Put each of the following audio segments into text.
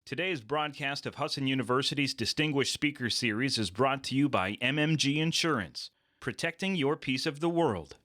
Today's broadcast of Husson University's Distinguished Speaker Series is brought to you by MMG Insurance, protecting your piece of the world.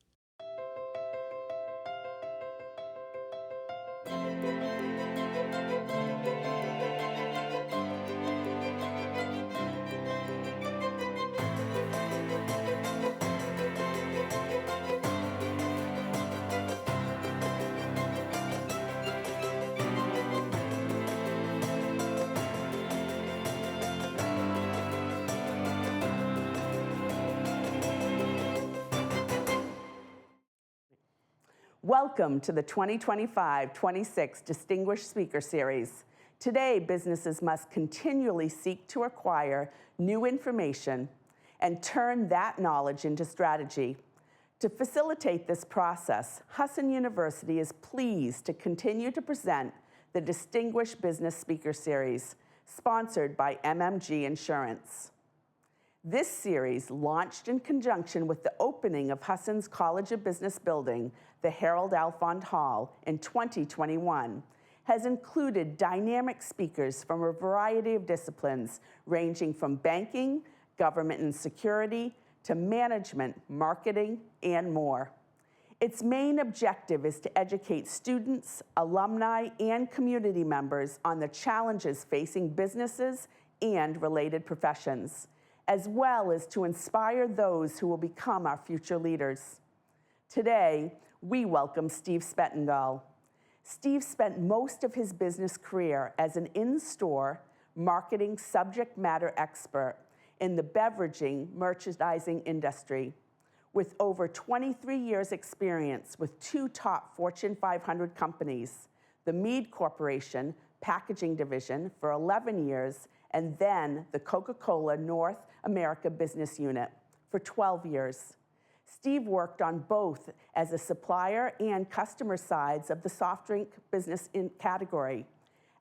Welcome to the 2025-26 Distinguished Speaker Series. Today, businesses must continually seek to acquire new information and turn that knowledge into strategy. To facilitate this process, Husson University is pleased to continue to present the Distinguished Business Speaker Series, sponsored by MMG Insurance. This series, launched in conjunction with the opening of Husson's College of Business building, the Harold Alfond Hall, in 2021, has included dynamic speakers from a variety of disciplines, ranging from banking, government and security, to management, marketing, and more. Its main objective is to educate students, alumni, and community members on the challenges facing businesses and related professions, as well as to inspire those who will become our future leaders. Today, we welcome Steve Spetnagel. Steve spent most of his business career as an in-store marketing subject matter expert in the beveraging merchandising industry. With over 23 years experience with two top Fortune 500 companies, the Mead Corporation packaging division for 11 years, and then the Coca-Cola North America business unit for 12 years. Steve worked on both as a supplier and customer sides of the soft drink business category.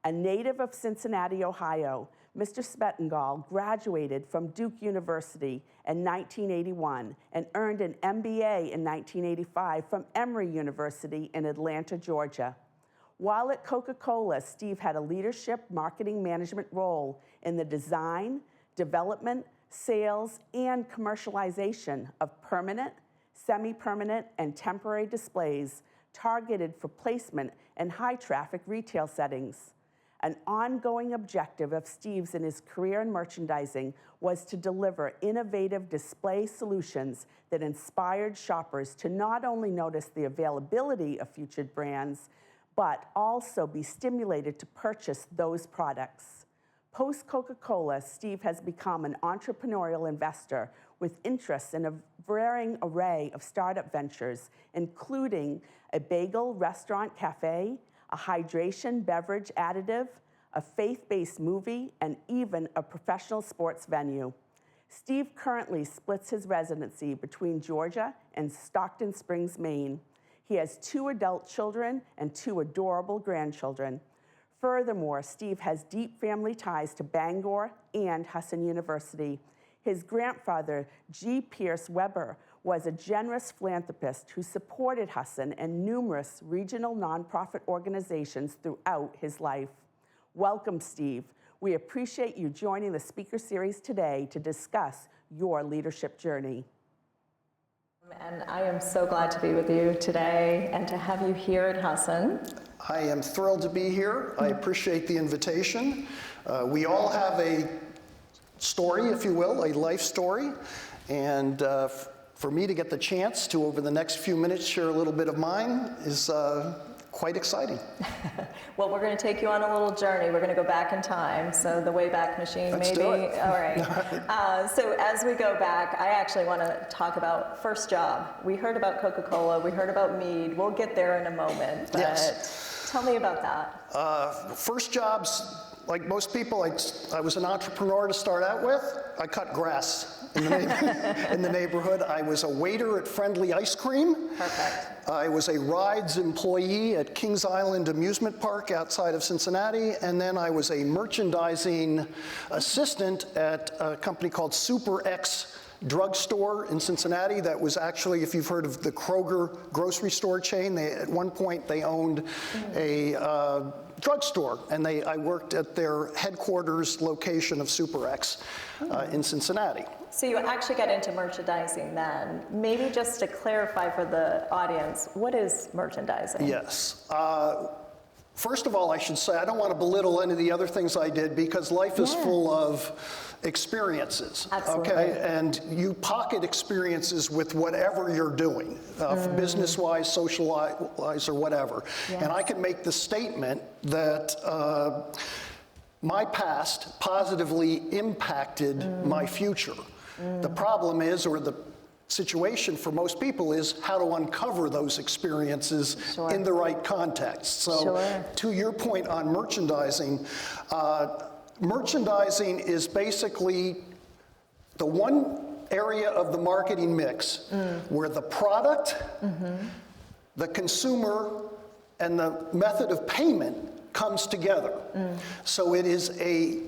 A native of Cincinnati, Ohio, Mr. Spetnagel graduated from Duke University in 1981 and earned an MBA in 1985 from Emory University in Atlanta, Georgia. While at Coca-Cola, Steve had a leadership marketing management role in the design, development, sales, and commercialization of permanent, semi-permanent, and temporary displays targeted for placement in high-traffic retail settings. An ongoing objective of Steve's in his career in merchandising was to deliver innovative display solutions that inspired shoppers to not only notice the availability of featured brands, but also be stimulated to purchase those products. Post-Coca-Cola, Steve has become an entrepreneurial investor with interests in a varying array of startup ventures, including a bagel restaurant cafe, a hydration beverage additive, a faith-based movie, and even a professional sports venue. Steve currently splits his residency between Georgia and Stockton Springs, Maine. He has 2 adult children and 2 adorable grandchildren. Furthermore, Steve has deep family ties to Bangor and Husson University. His grandfather, G. Pierce Weber, was a generous philanthropist who supported Husson and numerous regional nonprofit organizations throughout his life. Welcome, Steve. We appreciate you joining the Speaker Series today to discuss your leadership journey. And I am so glad to be with you today and to have you here at Husson. I am thrilled to be here. I appreciate the invitation. We all have a story, if you will, a life story. And for me to get the chance to, over the next few minutes, share a little bit of mine is quite exciting. Well, we're going to take you on a little journey. We're going to go back in time. So the Wayback Machine, Let's maybe. do it. All right. So as we go back, I actually want to talk about first job. We heard about Coca-Cola. We heard about Mead. We'll get there in a moment. But Yes. Tell me about that. First jobs, like most people, I was an entrepreneur to start out with. I cut grass in the neighborhood. I was a waiter at Friendly Ice Cream. Perfect. I was a rides employee at Kings Island Amusement Park outside of Cincinnati, and then I was a merchandising assistant at a company called Super X drugstore in Cincinnati that was actually, if you've heard of the Kroger grocery store chain, at one point they owned a drugstore, and I worked at their headquarters location of SuperX in Cincinnati. So you actually got into merchandising then. Maybe just to clarify for the audience, what is merchandising? Yes. First of all, I should say, I don't want to belittle any of the other things I did, because life is full of experiences. Absolutely. Okay? And you pocket experiences with whatever you're doing, business-wise, social-wise, or whatever. Yes. And I can make the statement that my past positively impacted my future. The problem is, or the situation for most people is, how to uncover those experiences in the right context. So to your point on merchandising, merchandising is basically the one area of the marketing mix where the product, the consumer, and the method of payment comes together. So it is a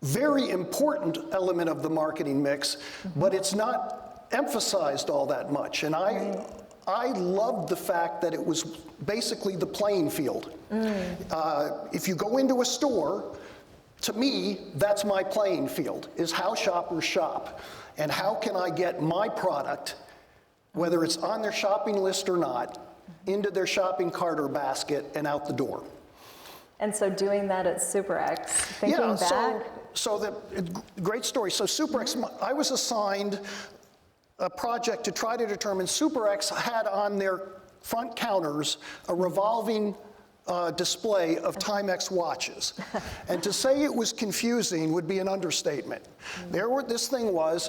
very important element of the marketing mix, but it's not emphasized all that much. And I loved the fact that it was basically the playing field. If you go into a store, to me, that's my playing field, is how shoppers shop. And how can I get my product, whether it's on their shopping list or not, into their shopping cart or basket and out the door. And so doing that at SuperX, thinking back. Great story. So SuperX, I was assigned a project to try to determine, SuperX had on their front counters a revolving display of Timex watches. And to say it was confusing would be an understatement. This thing was,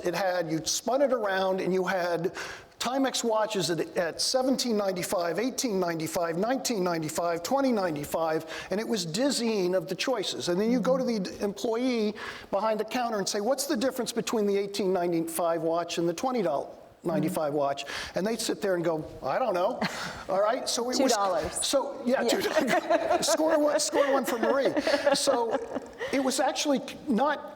you spun it around and you had Timex watches at $17.95, $18.95, $19.95, $20.95, and it was dizzying of the choices. And then you go to the employee behind the counter and say, what's the difference between the $18.95 watch and the $20.95 watch? And they'd sit there and go, I don't know. All right, so it was $2. So yeah, $2. Score one for Marie. So it was actually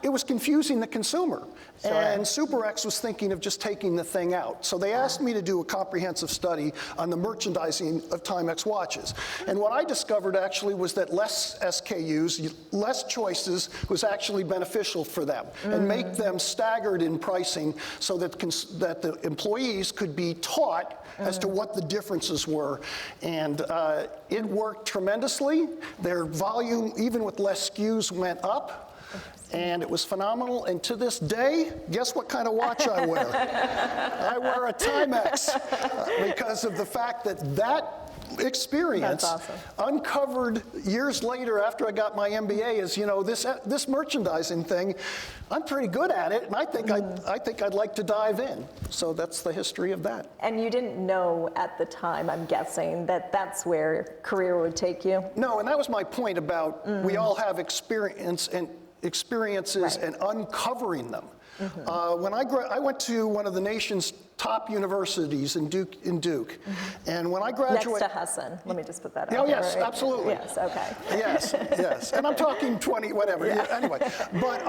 it was confusing the consumer. And SuperX was thinking of just taking the thing out. So they asked me to do a comprehensive study on the merchandising of Timex watches. And what I discovered actually was that less SKUs, less choices, was actually beneficial for them, and make them staggered in pricing so that the employees could be taught as to what the differences were. And it worked tremendously. Their volume, even with less SKUs, went up. And it was phenomenal. And to this day, guess what kind of watch I wear? I wear a Timex because of the fact that experience uncovered years later after I got my MBA is, this merchandising thing, I'm pretty good at it, and I think I'd like to dive in. So that's the history of that. And you didn't know at the time, I'm guessing, that that's where career would take you? No, and that was my point about we all have experiences and uncovering them. When I went to one of the nation's top universities in Duke, and when I graduated... Next to Husson, let me just put that out. Oh, yes, absolutely. Yes, okay. Yes, and I'm talking 20, whatever, anyway. But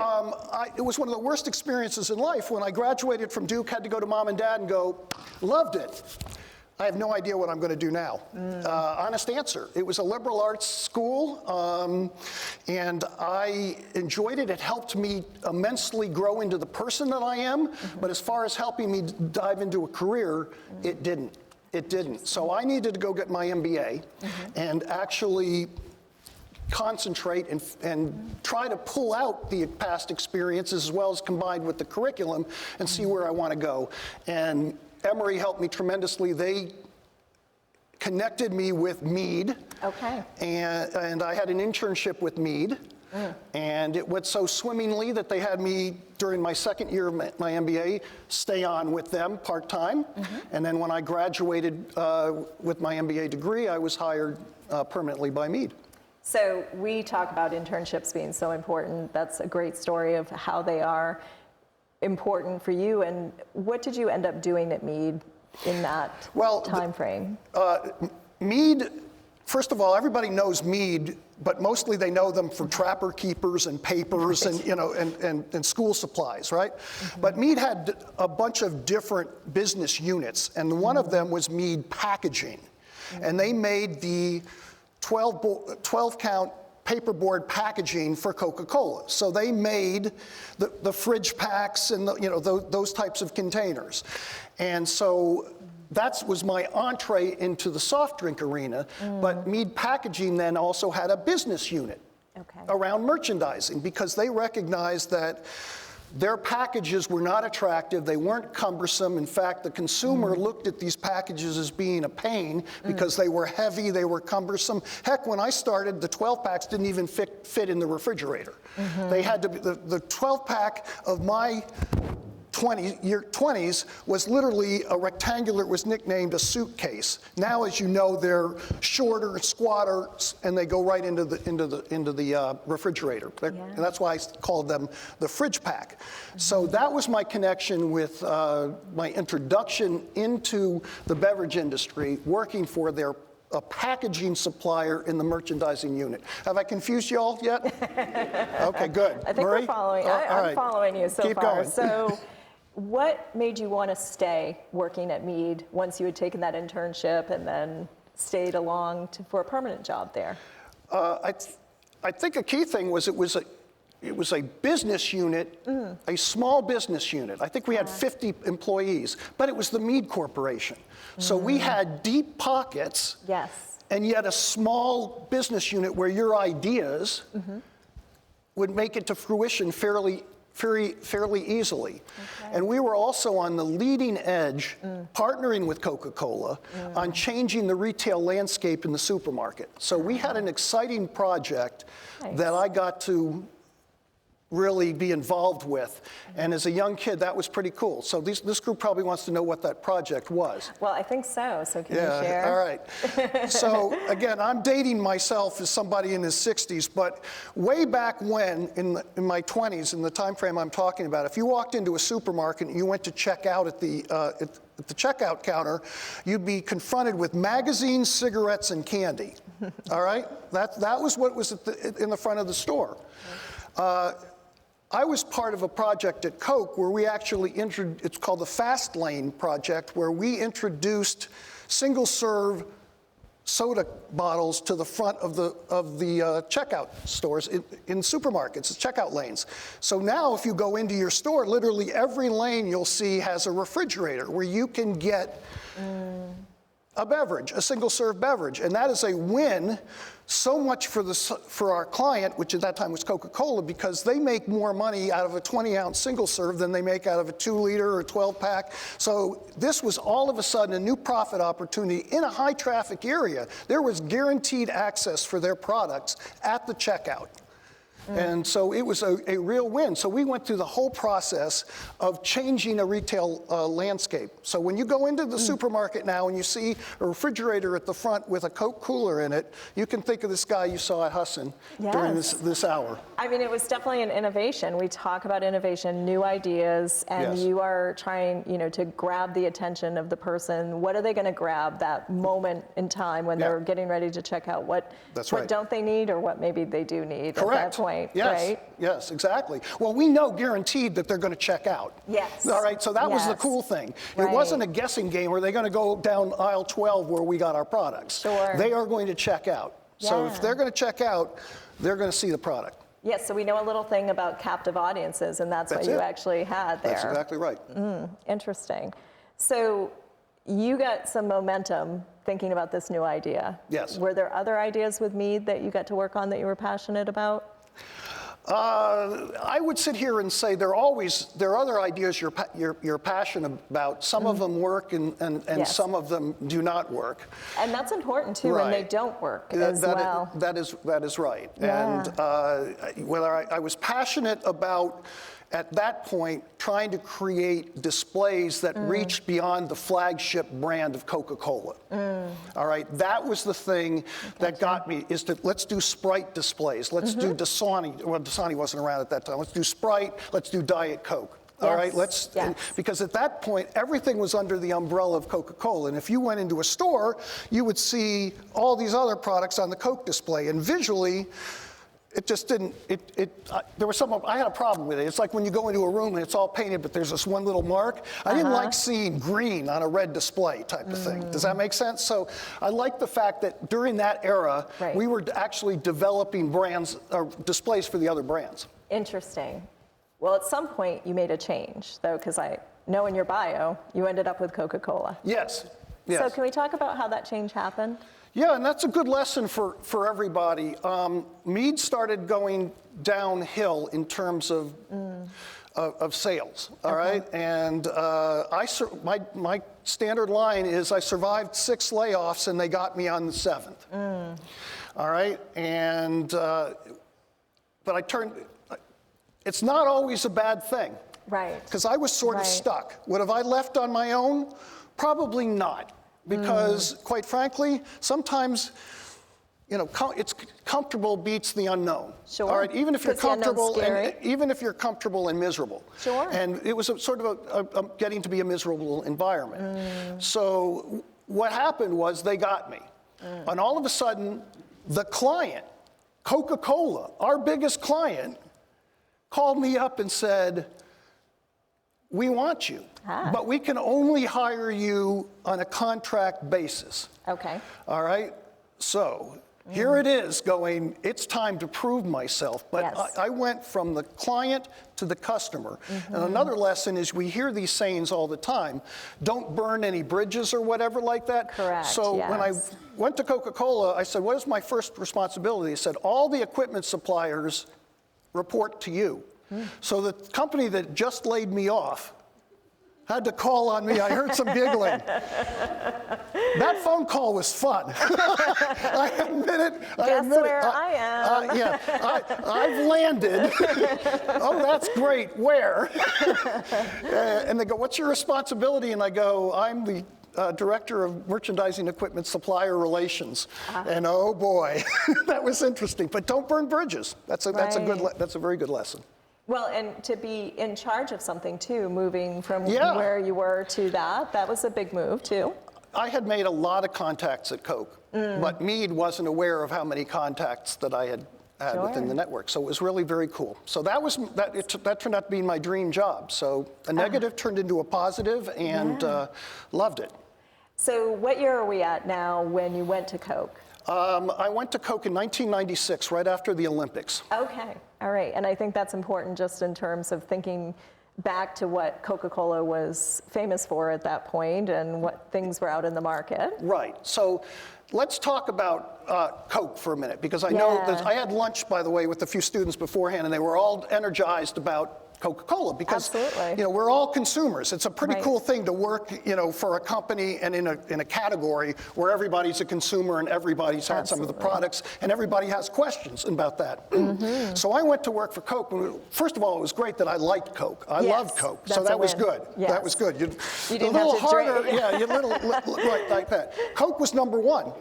it was one of the worst experiences in life. When I graduated from Duke, had to go to mom and dad and go, loved it. I have no idea what I'm going to do now. Honest answer. It was a liberal arts school, and I enjoyed it. It helped me immensely grow into the person that I am, but as far as helping me dive into a career, it didn't. It didn't. So I needed to go get my MBA and actually concentrate and try to pull out the past experiences as well as combined with the curriculum and see where I want to go. And Emory helped me tremendously. They connected me with Meade. Okay. And I had an internship with Meade. And it went so swimmingly that they had me, during my second year of my MBA, stay on with them part-time. And then when I graduated with my MBA degree, I was hired permanently by Meade. So we talk about internships being so important. That's a great story of how they are important for you. And what did you end up doing at Meade in that time frame? Meade First of all, everybody knows Mead, but mostly they know them for trapper keepers and papers and, you know, and school supplies, right? But Mead had a bunch of different business units, and one of them was Mead Packaging. And they made the 12-count paperboard packaging for Coca-Cola. So they made the fridge packs and those types of containers. And so that was my entree into the soft drink arena, but Mead Packaging then also had a business unit around merchandising because they recognized that their packages were not attractive, they weren't cumbersome. In fact, the consumer looked at these packages as being a pain because they were heavy, they were cumbersome. Heck, when I started, the 12-packs didn't even fit in the refrigerator. They had to be, the 12-pack of my 20s was literally a rectangular, it was nicknamed a suitcase. Now, as you know, they're shorter, squatter, and they go right into the refrigerator. And that's why I called them the fridge pack. So that was my connection with my introduction into the beverage industry, working for a packaging supplier in the merchandising unit. Have I confused you all yet? Okay, good. I think Marie? we're following. All right. I'm following you so Keep far. going. So, what made you want to stay working at Mead once you had taken that internship and then stayed along for a permanent job there? I think a key thing was it was a business unit, a small business unit. I think we had 50 employees, but it was the Mead Corporation. So we had deep pockets, and yet a small business unit where your ideas would make it to fruition fairly easily. And we were also on the leading edge, partnering with Coca-Cola on changing the retail landscape in the supermarket. So we had an exciting project that I got to really be involved with. And as a young kid, that was pretty cool. So this group probably wants to know what that project was. Well, I think so. So can you share? All right. So again, I'm dating myself as somebody in his 60s, but way back when, in my 20s, in the time frame I'm talking about, if you walked into a supermarket and you went to check out at the checkout counter, you'd be confronted with magazines, cigarettes, and candy. All right? That was what was in the front of the store. I was part of a project at Coke where we actually it's called the Fast Lane Project, where we introduced single-serve soda bottles to the front of the checkout stores in supermarkets, checkout lanes. So now if you go into your store, literally every lane you'll see has a refrigerator where you can get a beverage, a single-serve beverage, and that is a win so much for our client, which at that time was Coca-Cola, because they make more money out of a 20-ounce single-serve than they make out of a 2-liter or 12-pack. So this was all of a sudden a new profit opportunity in a high-traffic area. There was guaranteed access for their products at the checkout. And so it was a real win. So we went through the whole process of changing a retail landscape. So when you go into the supermarket now and you see a refrigerator at the front with a Coke cooler in it, you can think of this guy you saw at Husson during this hour. I mean, it was definitely an innovation. We talk about innovation, new ideas, and you are trying, to grab the attention of the person. What are they going to grab that moment in time when they're getting ready to check out? What don't they need, or what maybe they do need at that point? Right? Yes, exactly. Well, we know guaranteed that they're going to check out. Yes. All right, so that was the cool thing. It wasn't a guessing game where they're going to go down aisle 12 where we got our products. Sure. They are going to check out. So if they're going to check out, they're going to see the product. Yes, so we know a little thing about captive audiences, and that's what you actually had there. That's exactly right. Interesting. So you got some momentum thinking about this new idea. Yes. Were there other ideas with Mead that you got to work on that you were passionate about? I would sit here and say there are other ideas you're passionate about. Some of them work and some of them do not work. And that's important too when they don't work as well. That is right. Yeah. And whether I was passionate about, at that point, trying to create displays that reached beyond the flagship brand of Coca-Cola. All right, that was the thing that got me, is that let's do Sprite displays. Let's do Dasani. Well, Dasani wasn't around at that time. Let's do Sprite. Let's do Diet Coke. All Yes, right, because at that point, everything was under the umbrella of Coca-Cola. And if you went into a store, you would see all these other products on the Coke display. And visually, it just didn't, I had a problem with it. It's like when you go into a room and it's all painted, but there's this one little mark. I didn't like seeing green on a red display type of thing. Does that make sense? So I like the fact that during that era, we were actually developing brands, or displays for the other brands. Interesting. Well, at some point you made a change, though, because I know in your bio you ended up with Coca-Cola. Yes. So can we talk about how that change happened? Yeah, and that's a good lesson for everybody. Mead started going downhill in terms of sales. All right, and my standard line is I survived 6 layoffs and they got me on the 7th. All right, and but I turned. It's not always a bad thing. Right. Because I was sort of stuck. What have I left on my own? Probably not. Because, quite frankly, sometimes, it's comfortable beats the unknown. Sure. All right, even if you're comfortable, even if you're comfortable and miserable. Sure. And it was sort of a getting to be a miserable environment. So what happened was they got me, and all of a sudden, the client, Coca-Cola, our biggest client, called me up and said, "We want you, but we can only hire you on a contract basis." Okay. All right? So here it is going, it's time to prove myself. But I went from the client to the customer. And another lesson is we hear these sayings all the time, don't burn any bridges or whatever like that. Correct, So when I went to Coca-Cola, I said, what is my first responsibility? They said, all the equipment suppliers report to you. So the company that just laid me off had to call on me. I heard some giggling. That phone call was fun. I admit it. Guess where I am. I've landed. Oh, that's great. Where? And they go, what's your responsibility? And I go, I'm the Director of Merchandising Equipment Supplier Relations. And oh boy, that was interesting. But don't burn bridges. That's a very good lesson. Well, and to be in charge of something too, moving from where you were to that was a big move too. I had made a lot of contacts at Coke, but Mead wasn't aware of how many contacts that I had within the network. So it was really very cool. So that turned out to be my dream job. So a negative turned into a positive, and loved it. So what year are we at now when you went to Coke? I went to Coke in 1996, right after the Olympics. Okay, all right. And I think that's important just in terms of thinking back to what Coca-Cola was famous for at that point and what things were out in the market. Right. So let's talk about Coke for a minute, because I know that I had lunch, by the way, with a few students beforehand, and they were all energized about Coca-Cola, because we're all consumers. It's a pretty cool thing to work, for a company and in a category where everybody's a consumer and everybody's had some of the products and everybody has questions about that. So I went to work for Coke. And first of all, it was great that I liked Coke. I loved Coke, so that was good. That was good. You didn't have to harder, right like that. Coke was number one.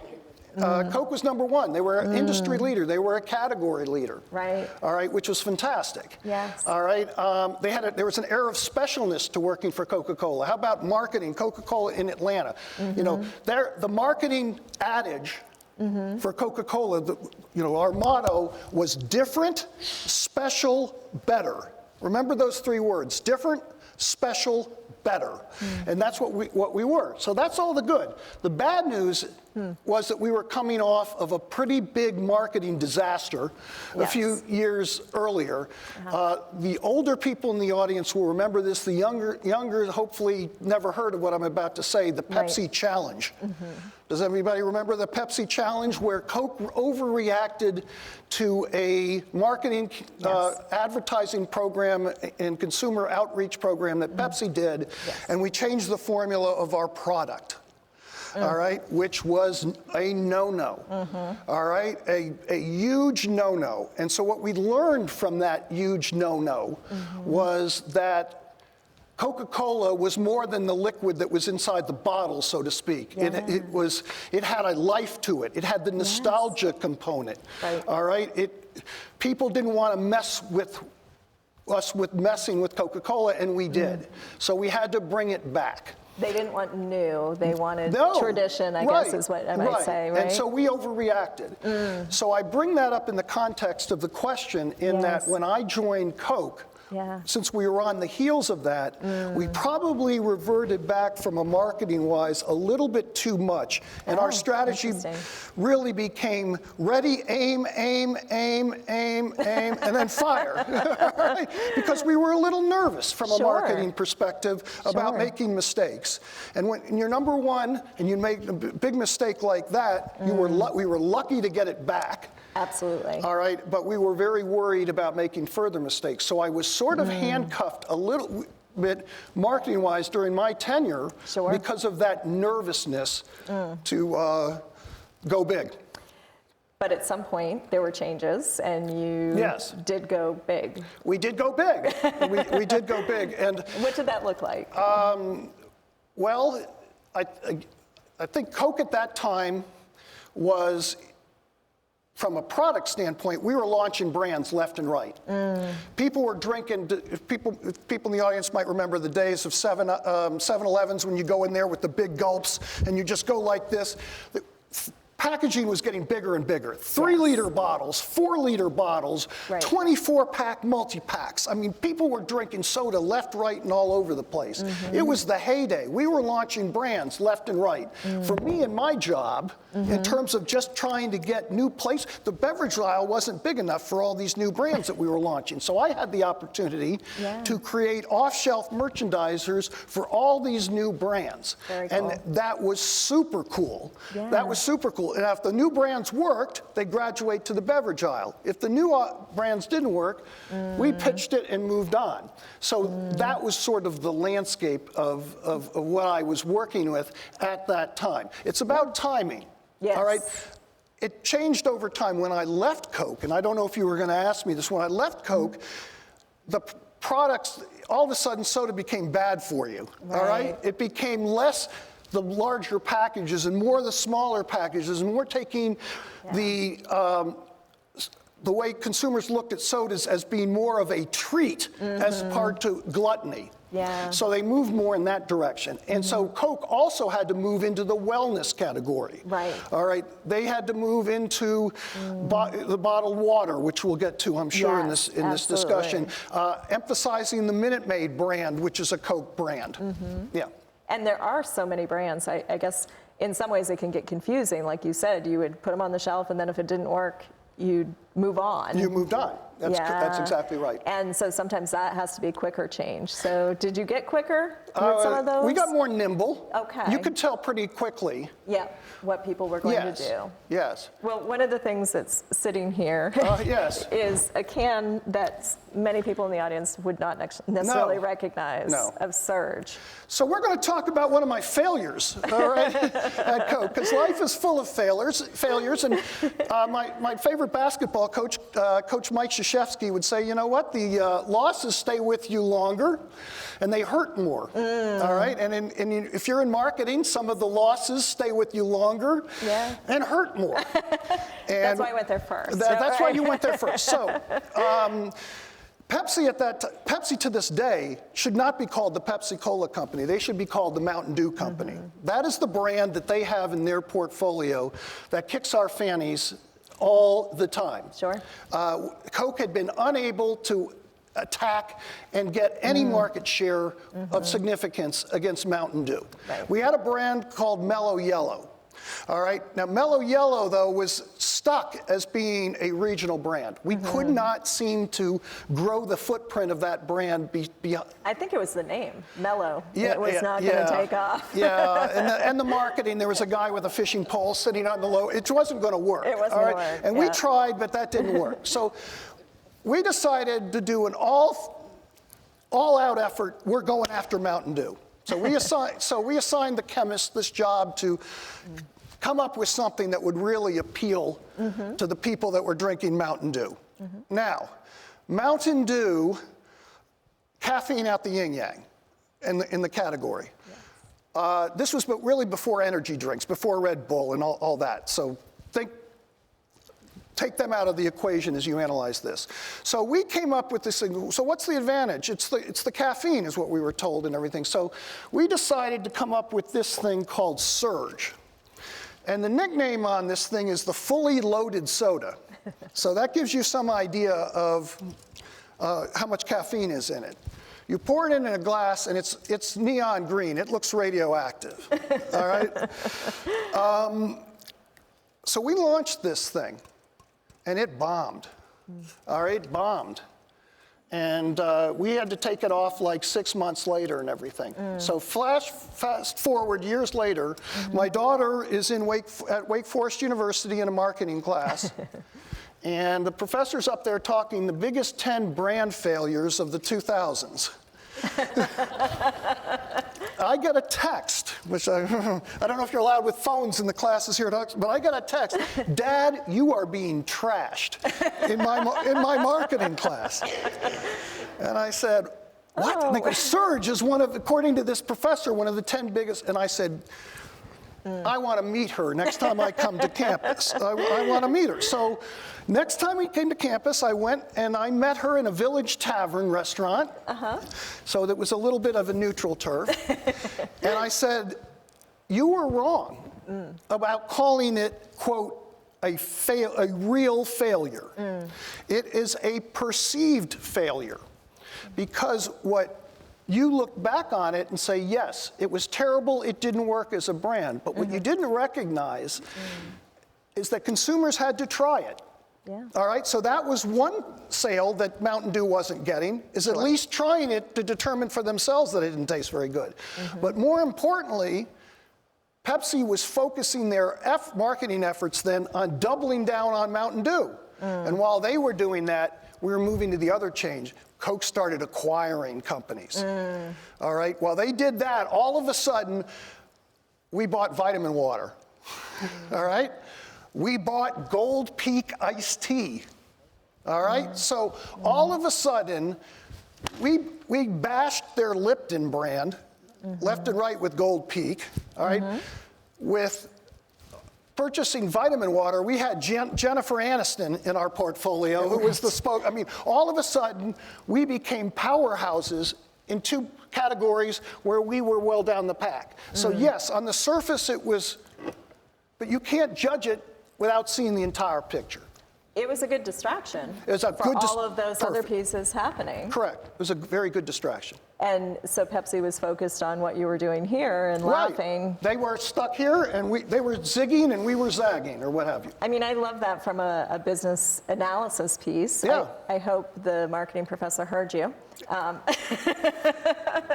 Coke was number one. They were an industry leader. They were a category leader. Right. All right, which was fantastic. Yes. All right. There was an air of specialness to working for Coca-Cola. How about marketing? Coca-Cola in Atlanta. The marketing adage for Coca-Cola, our motto was different, special, better. Remember those 3 words: different, special, better. And that's what we were. So that's all the good. The bad news was that we were coming off of a pretty big marketing disaster a few years earlier. The older people in the audience will remember this. The younger hopefully never heard of what I'm about to say, the Pepsi Challenge. Does anybody remember the Pepsi Challenge, where Coke overreacted to a marketing advertising program and consumer outreach program that Pepsi did, and we changed the formula of our product? All right, which was a no-no. All right, a huge no-no. And so what we learned from that huge no-no was that Coca-Cola was more than the liquid that was inside the bottle, so to speak. It had a life to it. It had the nostalgia component. All right, people didn't want to mess with us with messing with Coca-Cola, and we did. So we had to bring it back. They didn't want new, they wanted No, tradition, I right, guess is what I might say, right? And so we overreacted. So I bring that up in the context of the question in that when I joined Coke, since we were on the heels of that, we probably reverted back from a marketing-wise a little bit too much. And our strategy really became ready, aim, aim, aim, aim, aim, and then fire. Right? Because we were a little nervous from a marketing perspective about making mistakes. And when you're number one and you make a big mistake like that, we were lucky to get it back. Absolutely. All right, but we were very worried about making further mistakes. So I was sort of handcuffed a little bit marketing-wise during my tenure because of that nervousness to go big. But at some point, there were changes, and you did go big. We did go big. we did go big. And what did that look like? Well, I think Coke at that time was, from a product standpoint, we were launching brands left and right. People were drinking, people in the audience might remember the days of 7-Elevens when you go in there with the big gulps and you just go like this. Packaging was getting bigger and bigger. 3-liter bottles, 4-liter bottles, 24-pack multi-packs. I mean, people were drinking soda left, right, and all over the place. It was the heyday. We were launching brands left and right. For me and my job, in terms of just trying to get new places, the beverage aisle wasn't big enough for all these new brands that we were launching. So I had the opportunity to create off-shelf merchandisers for all these new brands. And that was super cool. That was super cool. And if the new brands worked, they graduate to the beverage aisle. If the new brands didn't work, we pitched it and moved on. So that was sort of the landscape of what I was working with at that time. It's about timing. All right. It changed over time. When I left Coke, and I don't know if you were going to ask me this, when I left Coke, the products, all of a sudden soda became bad for you. All right. It became less the larger packages and more the smaller packages, and more taking the way consumers looked at sodas as being more of a treat as part to gluttony. So they moved more in that direction. And so Coke also had to move into the wellness category. All right. They had to move into the bottled water, which we'll get to, I'm sure, in this discussion. Emphasizing the Minute Maid brand, which is a Coke brand. And there are so many brands. I guess in some ways it can get confusing. Like you said, you would put them on the shelf, and then if it didn't work, you'd move on. You moved on. That's exactly right. And so sometimes that has to be quicker change. So did you get quicker with some of those? We got more nimble. Okay. You could tell pretty quickly. What people were going to do. Yes. Well, one of the things that's sitting here is a can that many people in the audience would not necessarily recognize of Surge. So we're going to talk about one of my failures, all right, at Coke, because life is full of failures. And my favorite basketball coach, Coach Mike Krzyzewski, would say, you know what, the losses stay with you longer, and they hurt more, all right? And if you're in marketing, some of the losses stay with you longer and hurt more. And that's why I went there first. That's why you went there first. So Pepsi to this day should not be called the Pepsi-Cola Company. They should be called the Mountain Dew Company. That is the brand that they have in their portfolio that kicks our fannies all the time. Coke had been unable to attack and get any market share of significance against Mountain Dew. We had a brand called Mellow Yellow. All right. Now, Mellow Yellow, though, was stuck as being a regional brand. We could not seem to grow the footprint of that brand beyond. I think it was the name, Mellow. It was not going to take off. And the marketing, there was a guy with a fishing pole sitting on the low. It wasn't going to work. It wasn't going to work. And we tried, but that didn't work. So we decided to do an all-out effort. We're going after Mountain Dew. So we assigned the chemist this job to come up with something that would really appeal to the people that were drinking Mountain Dew. Now, Mountain Dew, caffeine out the yin-yang in the category. This was really before energy drinks, before Red Bull and all that. So think take them out of the equation as you analyze this. So we came up with this thing. So what's the advantage? It's the caffeine is what we were told and everything. So we decided to come up with this thing called Surge. And the nickname on this thing is the fully loaded soda. So that gives you some idea of how much caffeine is in it. You pour it in a glass, and it's neon green. It looks radioactive, all right? So we launched this thing, and it bombed, all right? It bombed. And we had to take it off like 6 months later and everything. So fast forward years later, my daughter is at Wake Forest University in a marketing class. And the professor's up there talking the biggest 10 brand failures of the 2000s. I get a text, which I don't know if you're allowed with phones in the classes here, but I get a text, Dad, you are being trashed in my marketing class. And I said, what? Oh. And they go, Surge is according to this professor, one of the 10 biggest. And I said, I want to meet her next time I come to campus. I want to meet her. So next time we came to campus, I went and I met her in a Village Tavern restaurant. So that was a little bit of a neutral turf. And I said, you were wrong about calling it, quote, a real failure. It is a perceived failure. Because what you look back on it and say, yes, it was terrible, it didn't work as a brand. But what you didn't recognize is that consumers had to try it. Yeah. All right, so that was one sale that Mountain Dew wasn't getting, is at least trying it to determine for themselves that it didn't taste very good. But more importantly, Pepsi was focusing their marketing efforts then on doubling down on Mountain Dew. And while they were doing that, we were moving to the other change. Coke started acquiring companies. All right, while they did that, all of a sudden, we bought vitamin water. All right, we bought Gold Peak iced tea. All right, so all of a sudden, we bashed their Lipton brand left and right with Gold Peak. All right, with purchasing vitamin water, we had Jennifer Aniston in our portfolio, who was the I mean, all of a sudden, we became powerhouses in two categories where we were well down the pack. So yes, on the surface it was, but you can't judge it without seeing the entire picture. It was a good distraction It was a for good all of those other perfect. pieces happening. Correct. It was a very good distraction. And so Pepsi was focused on what you were doing here and laughing. Right. They were stuck here, and they were zigging, and we were zagging, or what have you. I mean, I love that from a business analysis piece. Yeah. I hope the marketing professor heard you.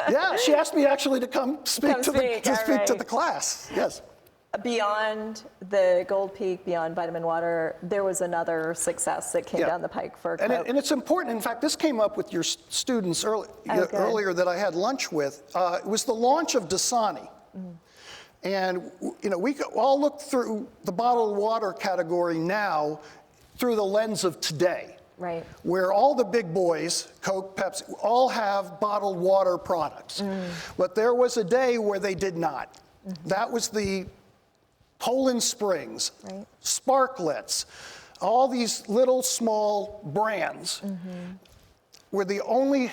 Yeah, she asked me actually to come speak to the class. Yes. Beyond the Gold Peak, beyond vitamin water, there was another success that came down the pike for Coke. And it's important. In fact, this came up with your students earlier that I had lunch with. It was the launch of Dasani. And we all look through the bottled water category now through the lens of today. Right. Where all the big boys, Coke, Pepsi, all have bottled water products. But there was a day where they did not. That was the Poland Springs, Sparklets, all these little small brands were the only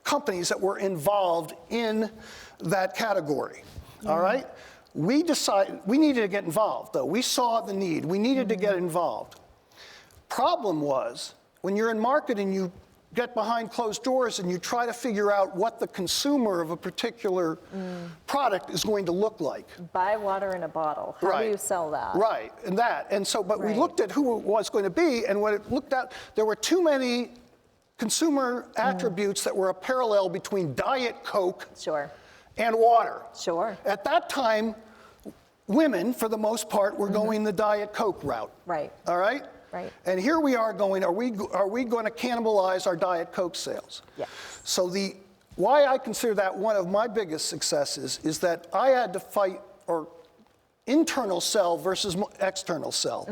companies that were involved in that category. All right? We decided we needed to get involved, though. We saw the need. We needed to get involved. Problem was, when you're in marketing, you get behind closed doors and you try to figure out what the consumer of a particular product is going to look like. Buy water in a bottle. How do you sell that? Right, and that. And so, but we looked at who it was going to be, and when it looked at, there were too many consumer attributes that were a parallel between Diet Coke and water. At that time, women, for the most part, were going the Diet Coke route. Right. All right? Right. And here we are going, are we going to cannibalize our Diet Coke sales? Yes. So why I consider that one of my biggest successes is that I had to fight internal sell versus external sell,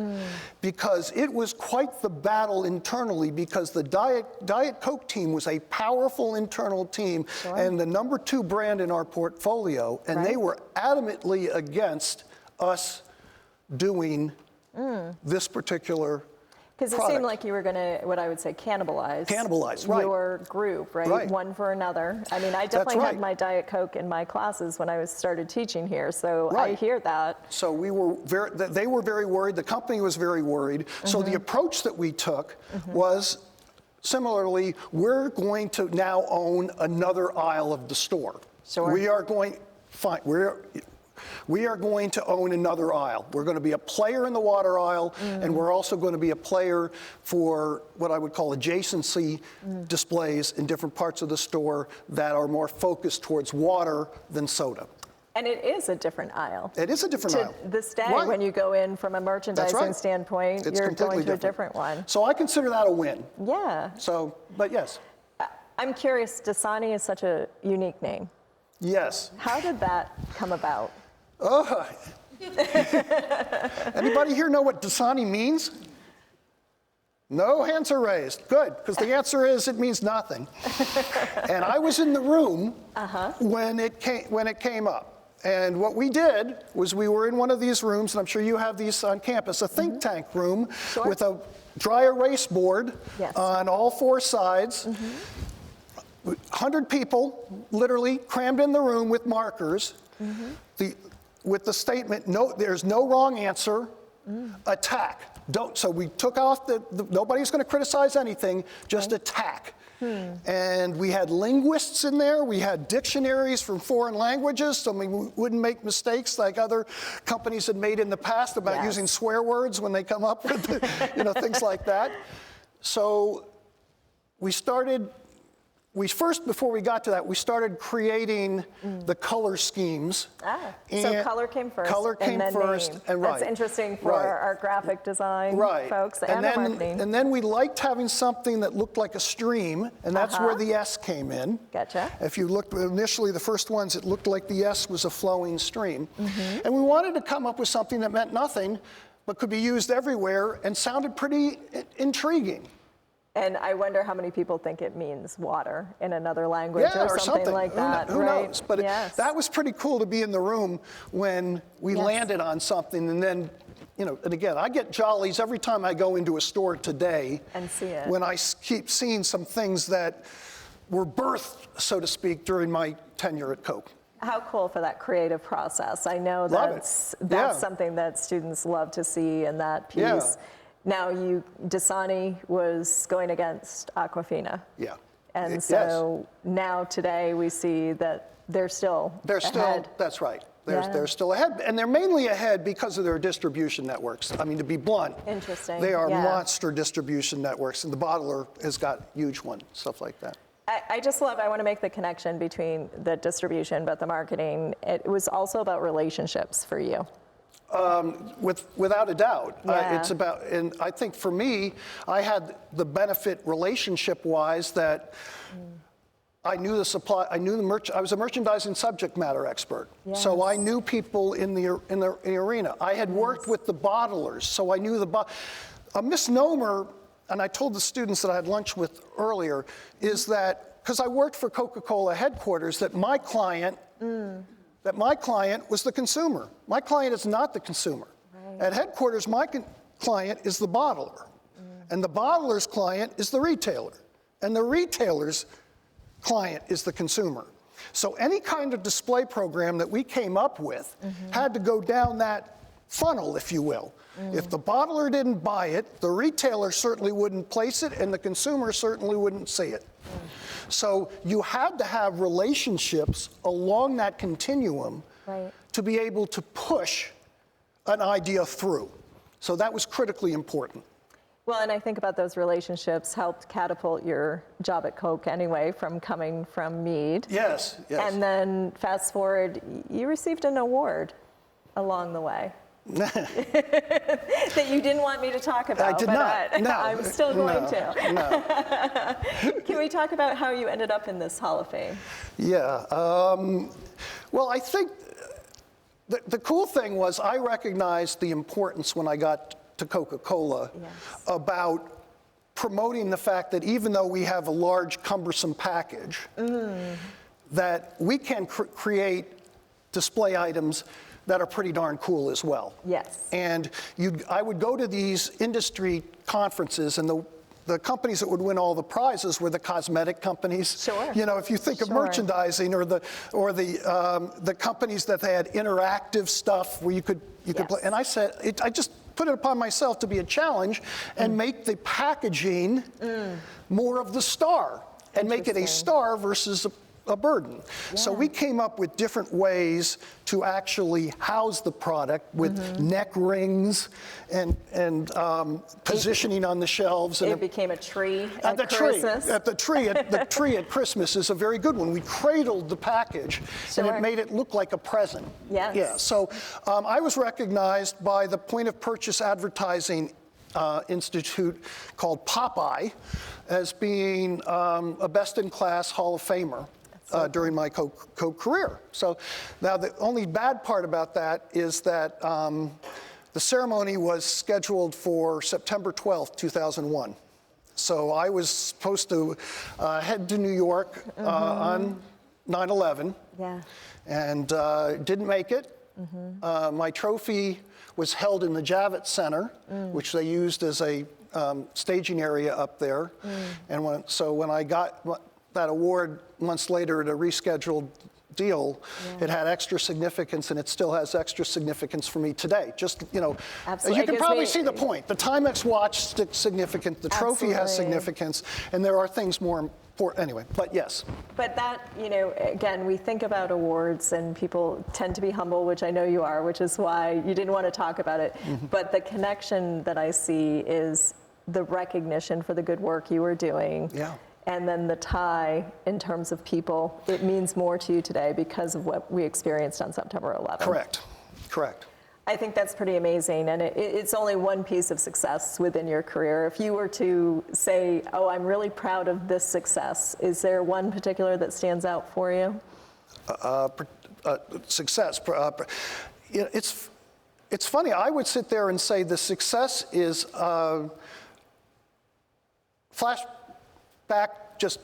because it was quite the battle internally, because the Diet Coke team was a powerful internal team and the number 2 brand in our portfolio, and they were adamantly against us doing this particular Because it product. seemed like you were going to, what I would say, cannibalize right. your group, right? Right. One for another. I mean, I definitely right. had my Diet Coke in my classes when I started teaching here, so I Right. hear that. So they were very worried, the company was very worried. So the approach that we took was, similarly, we're going to now own another aisle of the store. Sure. We are going to own another aisle. We're going to be a player in the water aisle, and we're also going to be a player for what I would call adjacency displays in different parts of the store that are more focused towards water than soda. And it is a different aisle. It is a different aisle. To this day, Right. when you go in from a merchandising right. standpoint, It's you're completely going to a different one. So I consider that a win. Yeah. So, but yes, I'm curious, Dasani is such a unique name. yes. How did that come about? Anybody here know what Dasani means? No hands are raised. Good, because the answer is it means nothing. And I was in the room when it came up. And what we did was we were in one of these rooms, and I'm sure you have these on campus, a think tank room Sure. with a dry erase board Yes. on all four sides. 100 people literally crammed in the room with markers. With the statement, no, there's no wrong answer, attack. So we took off nobody's going to criticize anything, just attack. And we had linguists in there, we had dictionaries from foreign languages, so we wouldn't make mistakes like other companies had made in the past about Yes. using swear words when they come up with things like that. So before we got to that, we started creating the color schemes. So color came first. Color came and then first, name. and That's right. interesting for Right. our graphic design folks and then, the marketing. And then we liked having something that looked like a stream, and that's where the S came in. Gotcha. If you looked initially, the first ones, it looked like the S was a flowing stream. And we wanted to come up with something that meant nothing, but could be used everywhere and sounded pretty intriguing. And I wonder how many people think it means water in another language or something like that. Who right? knows? But yes. that was pretty cool to be in the room when we Yes. landed on something. And then, and again, I get jollies every time I go into a store today. And see it. When I keep seeing some things that were birthed, so to speak, during my tenure at Coke. How cool for that creative process. I know Love it. that's Yeah. something that students love to see in that piece. Yeah. Now, Dasani was going against Aquafina. Yeah. And Yes. so now today we see that they're still ahead. That's right. Yeah. They're still ahead, and they're mainly ahead because of their distribution networks. I mean, to be blunt, Interesting. they are Yeah. monster distribution networks, and the bottler has got huge ones, stuff like that. I just love, I want to make the connection between the distribution, but the marketing. It was also about relationships for you. Without a doubt. Yeah. It's about, and I think for me, I had the benefit relationship-wise that I knew the supply, I was a merchandising subject matter expert. So I knew people in the arena. I had worked with the bottlers, so I knew a misnomer, and I told the students that I had lunch with earlier, is that, because I worked for Coca-Cola headquarters, that my client was the consumer. My client is not the consumer. Right. At headquarters, my client is the bottler. And the bottler's client is the retailer. And the retailer's client is the consumer. So any kind of display program that we came up with had to go down that funnel, if you will. If the bottler didn't buy it, the retailer certainly wouldn't place it, and the consumer certainly wouldn't see it. So you had to have relationships along that continuum to be able to push an idea through. So that was critically important. Well, and I think about those relationships helped catapult your job at Coke anyway, from coming from Mead. Yes, yes. And then fast forward, you received an award along the way. That you didn't want me to talk about. I did not. No. I'm still going to. No. Can we talk about how you ended up in this Hall of Fame? Yeah. Well, I think the cool thing was I recognized the importance when I got to Coca-Cola about promoting the fact that even though we have a large, cumbersome package, that we can create display items that are pretty darn cool as well. Yes. And I would go to these industry conferences, and the companies that would win all the prizes were the cosmetic companies. Sure. You know, if you think of Sure. merchandising, or the companies that had interactive stuff where you could play. And I said, I just put it upon myself to be a challenge and make the packaging more of the star, and make it a star versus a burden. So we came up with different ways to actually house the product with neck rings and positioning on the shelves. And It became a tree at the Christmas. The tree at Christmas is a very good one. We cradled the package, and Sure. it made it look like a present. Yes. Yeah. So I was recognized by the Point of Purchase Advertising Institute called Popeye as being a best-in-class Hall of Famer during my Coke career. So now the only bad part about that is that the ceremony was scheduled for September 12th, 2001. So I was supposed to head to New York on 9/11, and didn't make it. My trophy was held in the Javits Center, which they used as a staging area up there. And when I got that award months later at a rescheduled deal, it had extra significance, and it still has extra significance for me today. Just, you know, Absolutely. you can probably see the point. The Timex watch is significant, the trophy has significance, and there are things more important anyway, but yes. But that, you know, again, we think about awards and people tend to be humble, which I know you are, which is why you didn't want to talk about it. But the connection that I see is the recognition for the good work you were doing. Yeah. And then the tie in terms of people, it means more to you today because of what we experienced on September 11th. Correct. I think that's pretty amazing, and it's only one piece of success within your career. If you were to say, oh, I'm really proud of this success, is there one particular that stands out for you? Success. It's funny, I would sit there and say the success is flashback just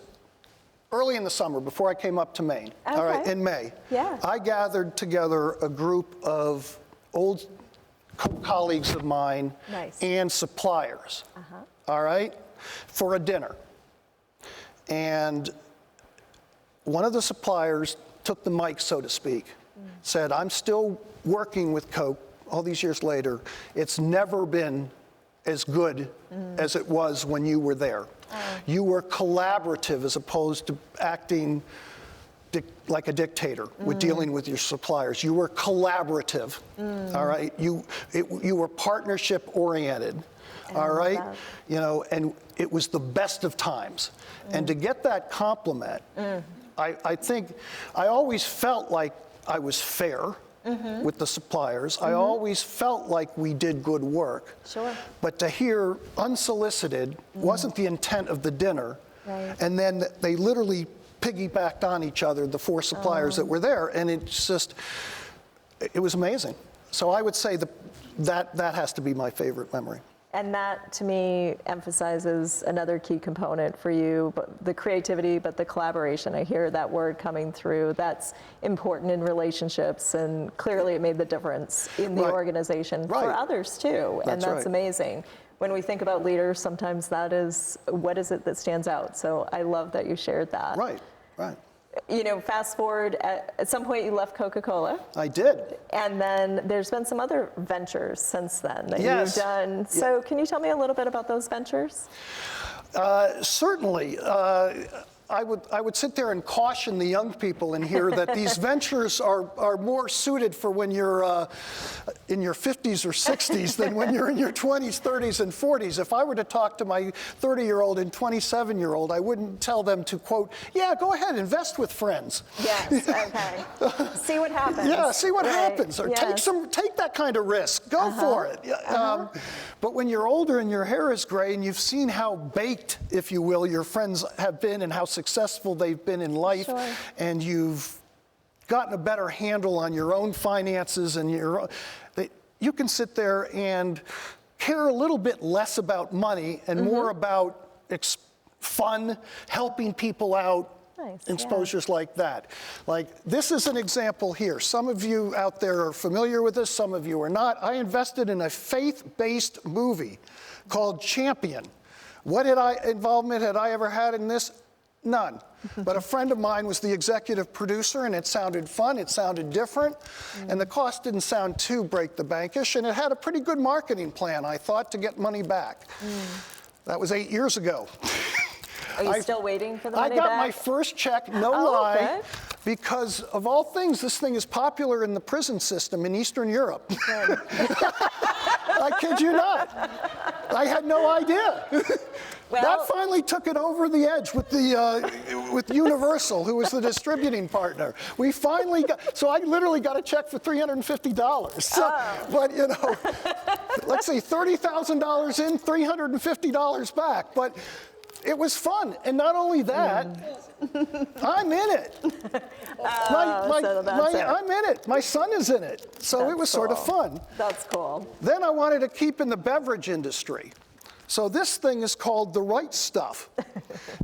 early in the summer before I came up to Maine. Okay. All right, in May. Yeah. I gathered together a group of old colleagues of mine and suppliers, all right, for a dinner. And one of the suppliers took the mic, so to speak, said, I'm still working with Coke all these years later. It's never been as good as it was when you were there. You were collaborative as opposed to acting like a dictator with dealing with your suppliers. You were collaborative, all right? You were partnership oriented, all right? You know, and it was the best of times. And to get that compliment, I think, I always felt like I was fair with the suppliers. I always felt like we did good work. Sure. But to hear unsolicited wasn't the intent of the dinner. Right. And then they literally piggybacked on each other, the four suppliers that were there, and it's just, it was amazing. So I would say that has to be my favorite memory. And that, to me, emphasizes another key component for you, but the creativity, but the collaboration. I hear that word coming through. That's important in relationships, and clearly it made the difference in the organization for others too, and that's amazing. When we think about leaders, sometimes that is, what is it that stands out? So I love that you shared that. Right. You know, fast forward, at some point you left Coca-Cola. I did. And then there's been some other ventures since then that you've done. So can you tell me a little bit about those ventures? Certainly. I would sit there and caution the young people in here that these ventures are more suited for when you're in your 50s or 60s than when you're in your 20s, 30s, and 40s. If I were to talk to my 30-year-old and 27-year-old, I wouldn't tell them to, quote, yeah, go ahead, invest with friends. Yes, okay. See what happens. Yeah, see what happens. Or take that kind of risk. Go for it. But when you're older and your hair is gray and you've seen how baked, if you will, your friends have been and how successful they've been in life, and you've gotten a better handle on your own finances and you can sit there and care a little bit less about money and more about fun, helping people out, Nice, exposures like that. Like, this is an example here. Some of you out there are familiar with this, some of you are not. I invested in a faith-based movie called Champion. What involvement had I ever had in this? None. But a friend of mine was the executive producer, and it sounded fun, it sounded different, and the cost didn't sound too break the bankish, and it had a pretty good marketing plan, I thought, to get money back. That was 8 years ago. Are you still waiting for the money back? I got back? my first check, no lie, okay. Because of all things, this thing is popular in the prison system in Eastern Europe. I kid you not. I had no idea. Well, that finally took it over the edge with with Universal, who was the distributing partner. We finally got, so I literally got a check for $350. So, but you know, let's say $30,000 in, $350 back. But it was fun, and not only that, I'm in it. I'm in it. My son is in it, so it was sort of fun. That's cool. Then I wanted to keep in the beverage industry. So this thing is called the Right Stuff.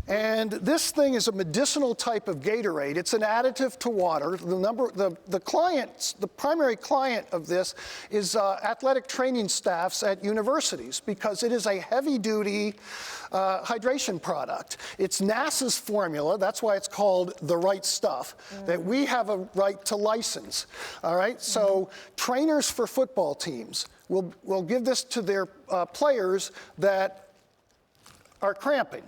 And this thing is a medicinal type of Gatorade. It's an additive to water. The primary client of this is athletic training staffs at universities, because it is a heavy-duty hydration product. It's NASA's formula. That's why it's called the Right Stuff, that we have a right to license. All right? So trainers for football teams will give this to their players that are cramping.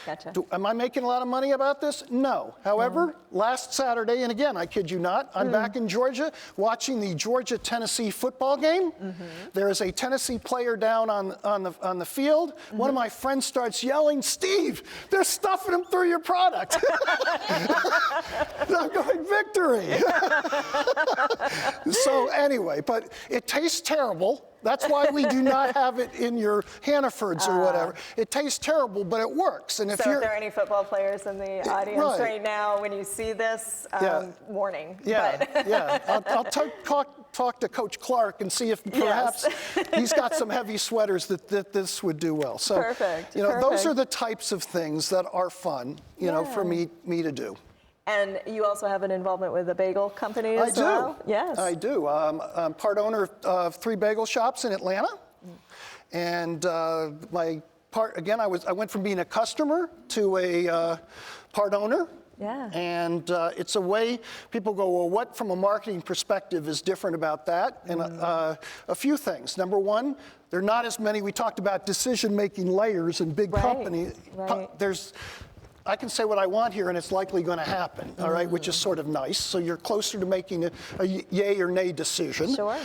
Gotcha. Am I making a lot of money about this? No. However, last Saturday, and again, I kid you not, I'm back in Georgia watching the Georgia-Tennessee football game. There is a Tennessee player down on the field. One of my friends starts yelling, "Steve, they're stuffing them through your product." I'm going, victory. So anyway, but it tastes terrible. That's why we do not have it in your Hannafords or whatever. It tastes terrible, but it works. And if so if there are any football players in the audience right now, when you see this, warning. I'll talk to Coach Clark and see if perhaps he's got some heavy sweaters that this would do well. So, perfect. You know, those are the types of things that are fun, you know, for me to do. And you also have an involvement with the bagel company as well? I do. Yes. I do. I'm part owner of 3 bagel shops in Atlanta. And I went from being a customer to a part owner. Yeah. And it's a way people go, well, what from a marketing perspective is different about that? And a few things. Number one, there are not as many, we talked about decision-making layers in big companies. I can say what I want here, and it's likely going to happen, all right, which is sort of nice. So you're closer to making a yay or nay decision. Sure.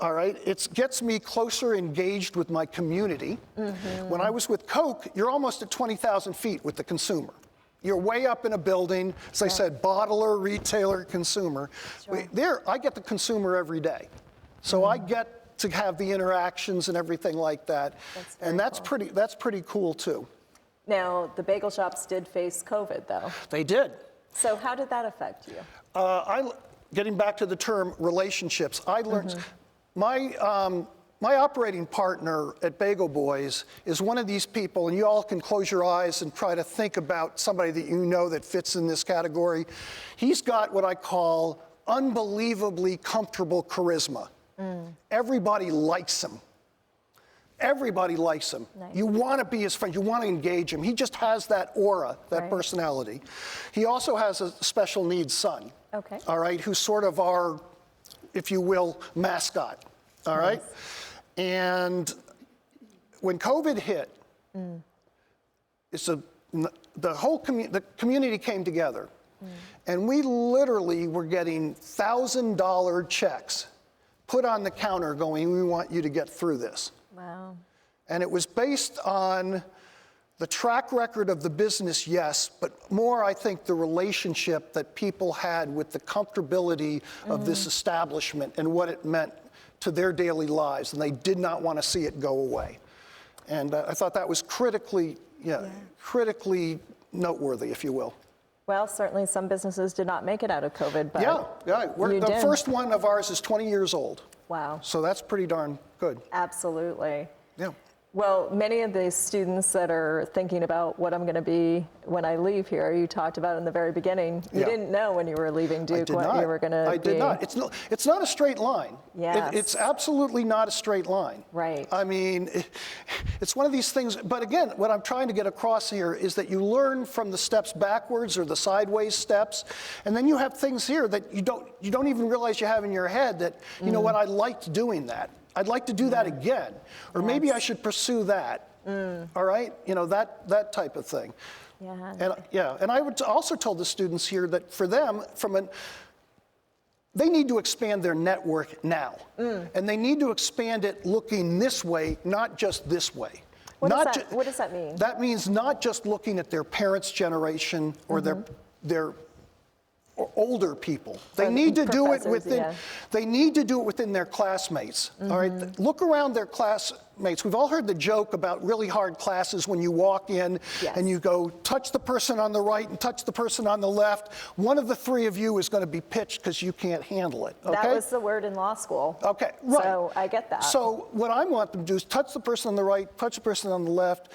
All right, it gets me closer engaged with my community. When I was with Coke, you're almost at 20,000 feet with the consumer. You're way up in a building, as I said, bottler, retailer, consumer. Sure. There, I get the consumer every day. So I get to have the interactions and everything like that. That's pretty cool too. Now, the bagel shops did face COVID, though. They did. So how did that affect you? Getting back to the term relationships, I learned my operating partner at Bagel Boys is one of these people, and you all can close your eyes and try to think about somebody that you know that fits in this category. He's got what I call unbelievably comfortable charisma. Everybody likes him. Everybody likes him. Nice. You want to be his friend. You want to engage him. He just has that aura, that personality. He also has a special needs son, all right, who's sort of our, if you will, mascot, all right? And when COVID hit, the community came together, and we literally were getting $1,000 checks put on the counter going, we want you to get through this. Wow. And it was based on the track record of the business, yes, but more, I think, the relationship that people had with the comfortability of this establishment and what it meant to their daily lives, and they did not want to see it go away. And I thought that was critically noteworthy, if you will. Well, certainly some businesses did not make it out of COVID, but the first one of ours is 20 years old. Wow. So that's pretty darn good. Absolutely. Yeah. Well, many of the students that are thinking about what I'm going to be when I leave here, you talked about in the very beginning, you didn't know when you were leaving Duke what you were going to be. I did not. It's not a straight line. Yes. It's absolutely not a straight line. Right. I mean, it's one of these things, but again, what I'm trying to get across here is that you learn from the steps backwards or the sideways steps, and then you have things here that you don't even realize you have in your head that, you know what, I liked doing that. I'd like to do that again, or maybe I should pursue that. All right, you know, that type of thing. Yeah. And I would also tell the students here that for them, they need to expand their network now, and they need to expand it looking this way, not just this way. What does that mean? That means not just looking at their parents' generation or their or older people. They need to do it within. They need to do it within their classmates. All right, look around their classmates. We've all heard the joke about really hard classes when you walk in and you go touch the person on the right and touch the person on the left. One of the three of you is going to be pitched because you can't handle it. Okay? That was the word in law school. Okay, right. So I get that. So what I want them to do is touch the person on the right, touch the person on the left.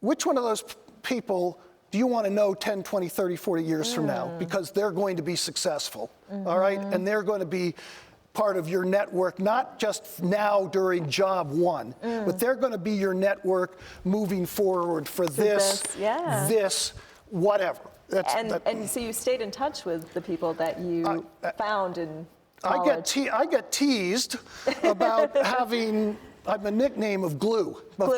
Which one of those people do you want to know 10, 20, 30, 40 years from now? Because they're going to be successful, all right? And they're going to be part of your network, not just now during job one, but they're going to be your moving forward for this, whatever. And so you stayed in touch with the people that you found in college. I get teased about having... I'm a nickname of glue, of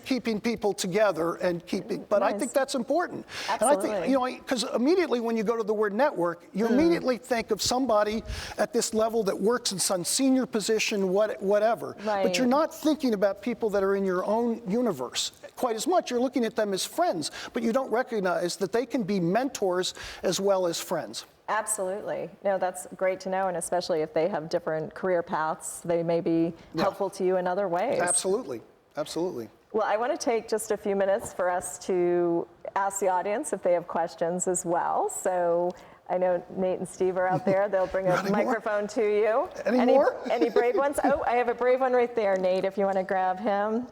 keeping people together and keeping. But I think that's important. Absolutely. And I think, you know, because immediately when you go to the word network, you immediately think of somebody at this level that works in some senior position, whatever. Right. But you're not thinking about people that are in your own universe quite as much. You're looking at them as friends, but you don't recognize that they can be mentors as well as friends. Absolutely. No, that's great to know, and especially if they have different career paths, they may be helpful to you in other ways. Absolutely. Absolutely. Well, I want to take just a few minutes for us to ask the audience if they have questions as well. So I know Nate and Steve are out there. They'll bring a microphone to you. Any more? Any brave ones? Oh, I have a brave one right there, Nate, if you want to grab him.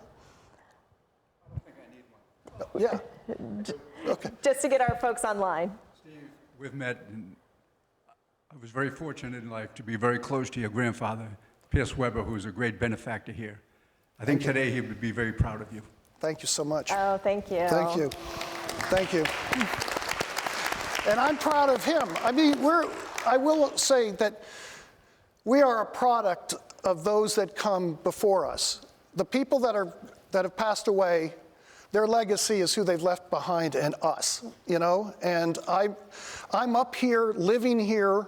I don't think I need one. Yeah. Okay. Just to get our folks online. Steve, we've met, and I was very fortunate in life to be very close to your grandfather, Pierce Weber, who was a great benefactor here. I think today he would be very proud of you. Thank you so much. Oh, thank you. Thank you. Thank you. And I'm proud of him. I mean, I will say that we are a product of those that come before us. The people that have passed away, their legacy is who they've left behind and us, you know? And I'm up here, living here,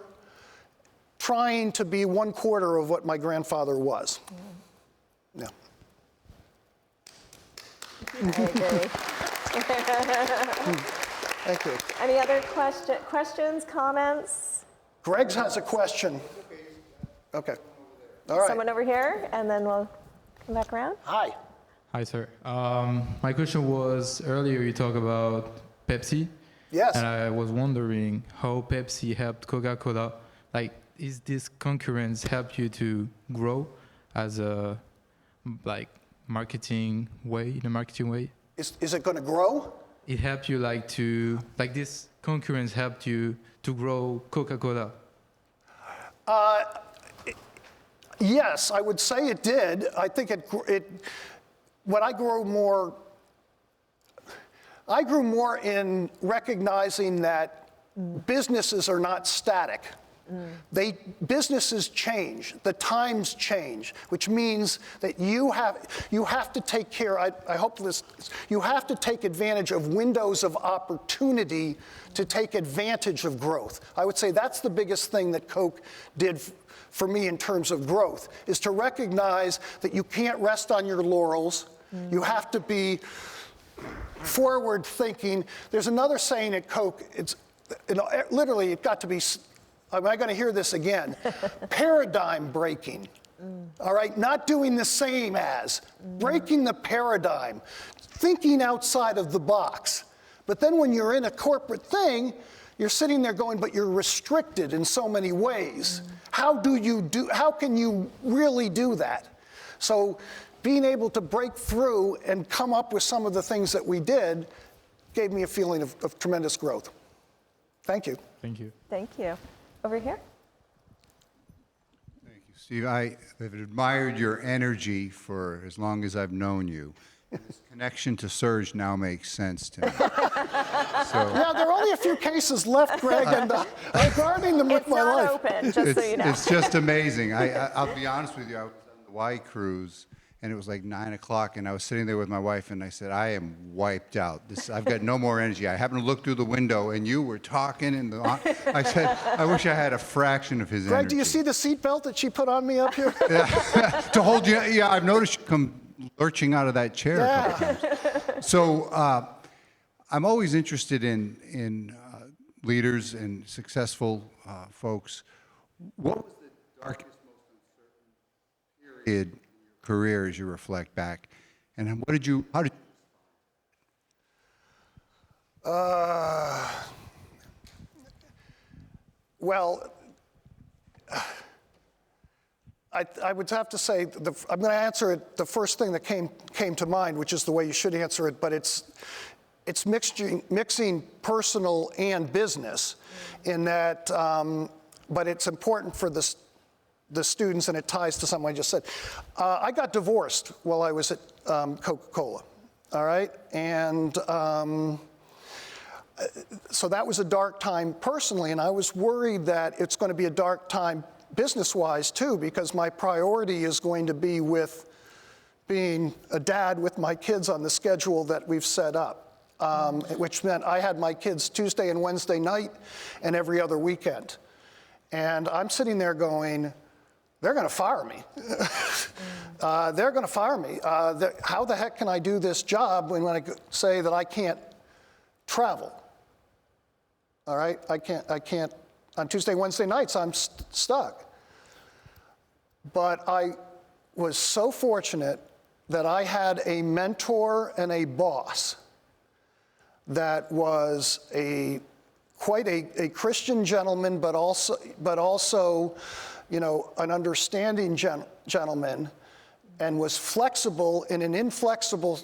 trying to be 1/4 of what my grandfather was. Yeah. I agree. Thank you. Any other questions, comments? Greg has a question. Okay. All right. Someone over here, and then we'll come back around. Hi. Hi, sir. My question was, earlier you talked about Pepsi. Yes. And I was wondering how Pepsi helped Coca-Cola. Like, is this concurrence help you to grow as a, like, marketing way, in a marketing way? Is it going to grow? It helped you, like this concurrence helped you to grow Coca-Cola? Yes, I would say it did. I think when I grew more in recognizing that businesses are not static. Businesses change, the times change, which means that you have to take care, you have to take advantage of windows of opportunity to take advantage of growth. I would say that's the biggest thing that Coke did for me in terms of growth, is to recognize that you can't rest on your laurels. You have to be forward thinking. There's another saying at Coke, literally it got to be, am I going to hear this again? Paradigm breaking. All right, not doing the same as, breaking the paradigm, thinking outside of the box. But then when you're in a corporate thing, you're sitting there going, but you're restricted in so many ways. How can you really do that? So being able to break through and come up with some of the things that we did gave me a feeling of tremendous growth. Thank you. Thank you. Thank you. Over here. Thank you, Steve. I have admired your energy for as long as I've known you. This connection to Serge now makes sense to me. Yeah, there are only a few cases left, Greg, and I'm guarding them with It's my not life. open, just so you know. It's just amazing. I'll be honest with you. I was on the Y cruise, and it was like 9 o'clock, and I was sitting there with my wife, and I said, I am wiped out. I've got no more energy. I happened to look through the window, and you were talking, and I said, I wish I had a fraction of his energy. Greg, do you see the seatbelt that she put on me up here? To hold you, yeah, I've noticed you come lurching out of that chair a couple times. So I'm always interested in leaders and successful folks. What was the darkest, most uncertain period in your career as you reflect back? And how did you Well, I would have to say, I'm going to answer it, the first thing that came to mind, which is the way you should answer it, but it's mixing personal and business in that, but it's important for the students, and it ties to something I just said. I got divorced while I was at Coca-Cola, all right? And so that was a dark time personally, and I was worried that it's going to be a dark time business-wise too, because my priority is going to be with being a dad with my kids on the schedule that we've set up, which meant I had my kids Tuesday and Wednesday night and every other weekend. And I'm sitting there going, they're going to fire me. They're going to fire me. How the heck can I do this job when I say that I can't travel? All right, I can't. On Tuesday, Wednesday nights, I'm stuck. But I was so fortunate that I had a mentor and a boss that was quite a Christian gentleman, but also, you know, an understanding gentleman, and was flexible in an inflexible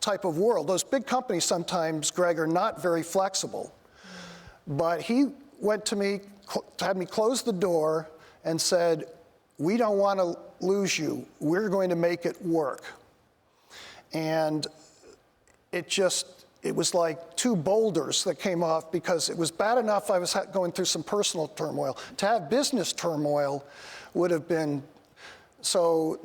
type of world. Those big companies sometimes, Greg, are not very flexible. But he went to me, had me close the door, and said, we don't want to lose you. We're going to make it work. And it was like two boulders that came off, because it was bad enough I was going through some personal turmoil. To have business turmoil would have been, so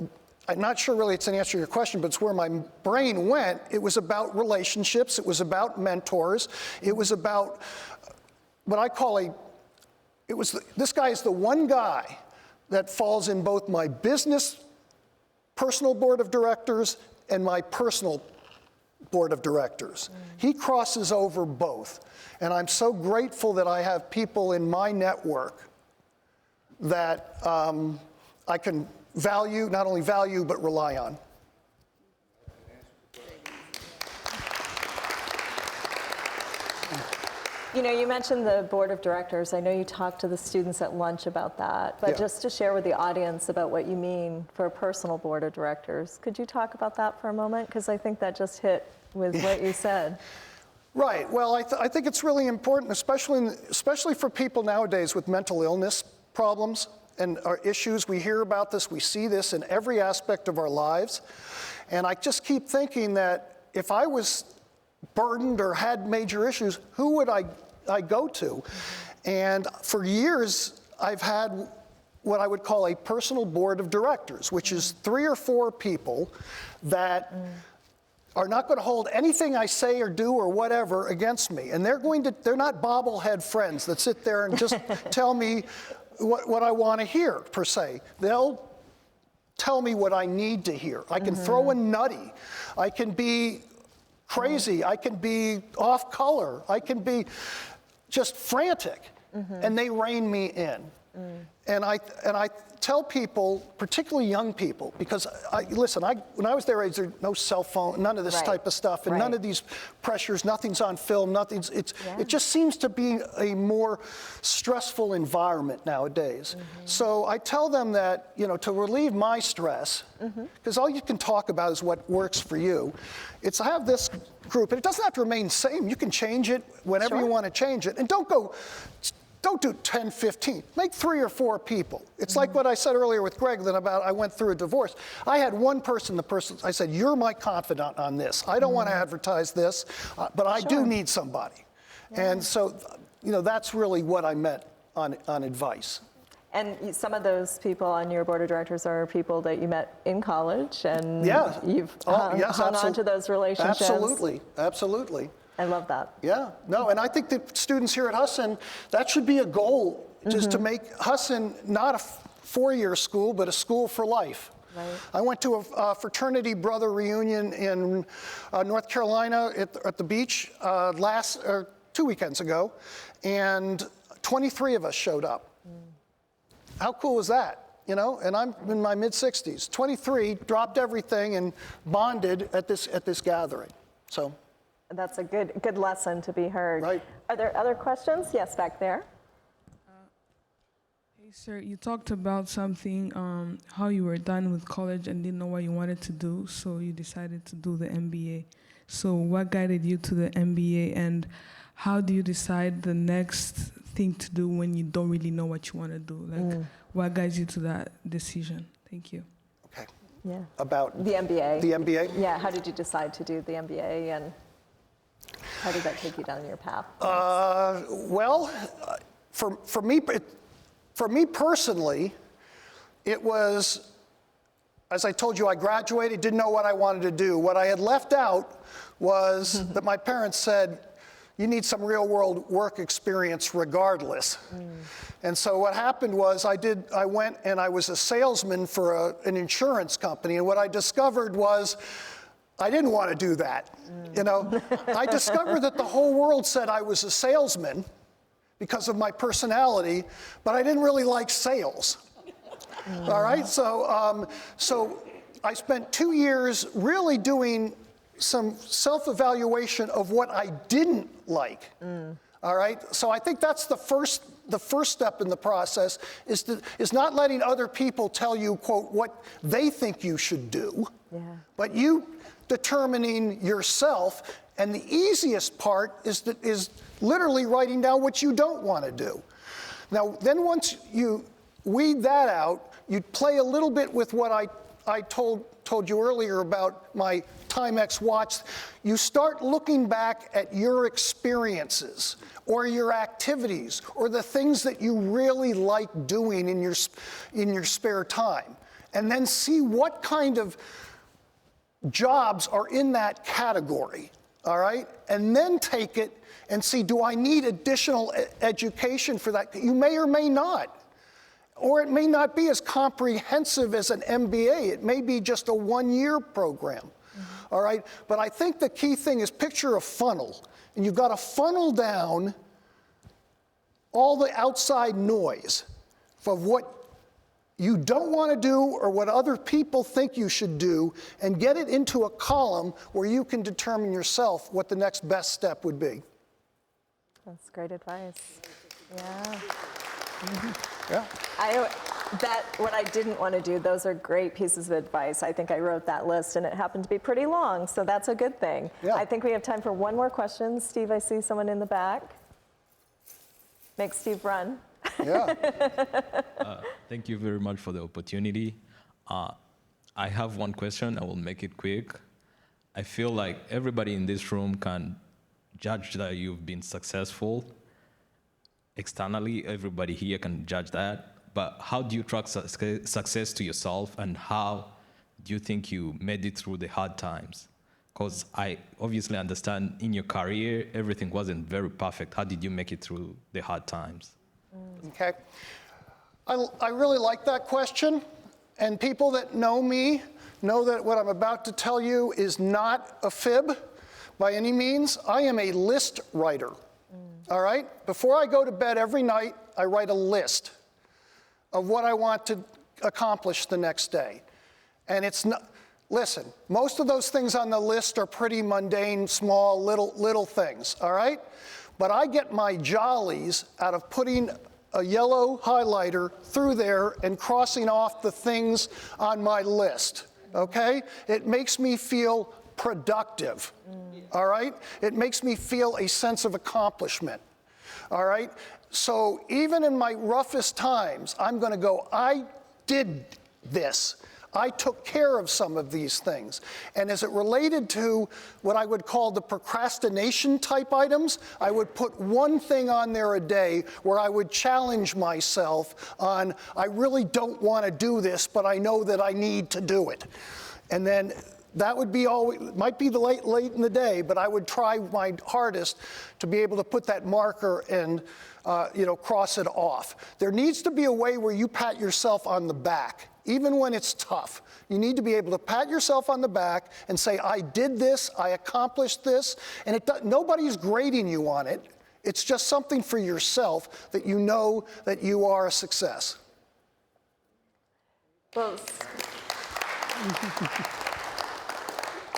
I'm not sure really it's an answer to your question, but it's where my brain went. It was about relationships. It was about mentors. It was about what I call this guy is the one guy that falls in both my business personal board of directors and my personal board of directors. He crosses over both. And I'm so grateful that I have people in my network that I can not only value, but rely on. You know, you mentioned the board of directors. I know you talked to the students at lunch about that, but just to share with the audience about what you mean for a personal board of directors, could you talk about that for a moment? Because I think that just hit with what you said. Right. Well, I think it's really important, especially for people nowadays with mental illness problems and our issues. We hear about this. We see this in every aspect of our lives. And I just keep thinking that if I was burdened or had major issues, who would I go to? And for years, I've had what I would call a personal board of directors, which is 3 or 4 people that are not going to hold anything I say or do or whatever against me. And they're not bobblehead friends that sit there and just tell me what I want to hear, per se. They'll tell me what I need to hear. I can throw a nutty. I can be crazy. I can be off color. I can be just frantic. And they rein me in. And I tell people, particularly young people, because when I was their age, there was no cell phone, none of this type of stuff, and none of these pressures, nothing's on film, it just seems to be a more stressful environment nowadays. So I tell them that, to relieve my stress, because all you can talk about is what works for you, it's I have this group, and it doesn't have to remain the same. You can change it whenever you want to change it, and don't do 10, 15. Make 3 or 4 people. It's like what I said earlier with Greg about I went through a divorce. I had one person, I said, you're my confidant on this. I don't want to advertise this, but I do need somebody. And so, that's really what I meant on advice. And some of those people on your board of directors are people that you met in college, and you've hung on to those relationships. Absolutely, absolutely. I love that. Yeah, no, and I think that students here at Husson, that should be a goal, just to make Husson not a 4-year school, but a school for life. Right. I went to a fraternity brother reunion in North Carolina at the beach 2 weekends ago, and 23 of us showed up. How cool was that? And I'm in my mid-60s. 23 dropped everything and bonded at this gathering. So. That's a good lesson to be heard. Right. Are there other questions? Yes, back there. Hey, sir, you talked about something, how you were done with college and didn't know what you wanted to do, so you decided to do the MBA. So what guided you to the MBA, and how do you decide the next thing to do when you don't really know what you want to do? Like, what guides you to that decision? Thank you. Okay. Yeah. About the MBA. The MBA? Yeah, how did you decide to do the MBA, and how did that take you down your path? Well, for me personally, it was, as I told you, I graduated, didn't know what I wanted to do. What I had left out was that my parents said, you need some real world work experience regardless. And so what happened was I went and I was a salesman for an insurance company, and what I discovered was I didn't want to do that. I discovered that the whole world said I was a salesman because of my personality, but I didn't really like sales. All right, so I spent 2 years really doing some self-evaluation of what I didn't like. All right, so I think that's the first step in the process is not letting other people tell you, quote, what they think you should do, but you determining yourself. And the easiest part is literally writing down what you don't want to do. Now, then once you weed that out, you play a little bit with what I told you earlier about my Timex watch. You start looking back at your experiences or your activities or the things that you really like doing in your spare time, and then see what kind of jobs are in that category, all right? And then take it and see, do I need additional education for that? You may or may not. Or it may not be as comprehensive as an MBA. It may be just a 1-year program, all right? But I think the key thing is picture a funnel. And you've got to funnel down all the outside noise of what you don't want to do or what other people think you should do, and get it into a column where you can determine yourself what the next best step would be. That's great advice. Yeah. Yeah. What I didn't want to do, those are great pieces of advice. I think I wrote that list, and it happened to be pretty long, so that's a good thing. Yeah. I think we have time for one more question. Steve, I see someone in the back. Make Steve run. Yeah. Thank you very much for the opportunity. I have one question. I will make it quick. I feel like everybody in this room can judge that you've been successful. Externally, everybody here can judge that. But how do you track success to yourself, and how do you think you made it through the hard times? Because I obviously understand in your career, everything wasn't very perfect. How did you make it through the hard times? Okay. I really like that question, and people that know me know that what I'm about to tell you is not a fib by any means. I am a list writer, all right? Before I go to bed every night, I write a list. of what I want to accomplish the next day. And it's not, listen, most of those things on the list are pretty mundane, small, little things, all right? But I get my jollies out of putting a yellow highlighter through there and crossing off the things on my list, okay? It makes me feel productive, all right? It makes me feel a sense of accomplishment, all right? So even in my roughest times, I'm gonna go, I did this. I took care of some of these things. And as it related to what I would call the procrastination type items, I would put one thing on there a day where I would challenge myself on, I really don't want to do this, but I know that I need to do it. And then that would be all, it might be late in the day, but I would try my hardest to be able to put that marker and cross it off. There needs to be a way where you pat yourself on the back. Even when it's tough, you need to be able to pat yourself on the back and say, I did this, I accomplished this, and nobody's grading you on it. It's just something for yourself that you know that you are a success. Well,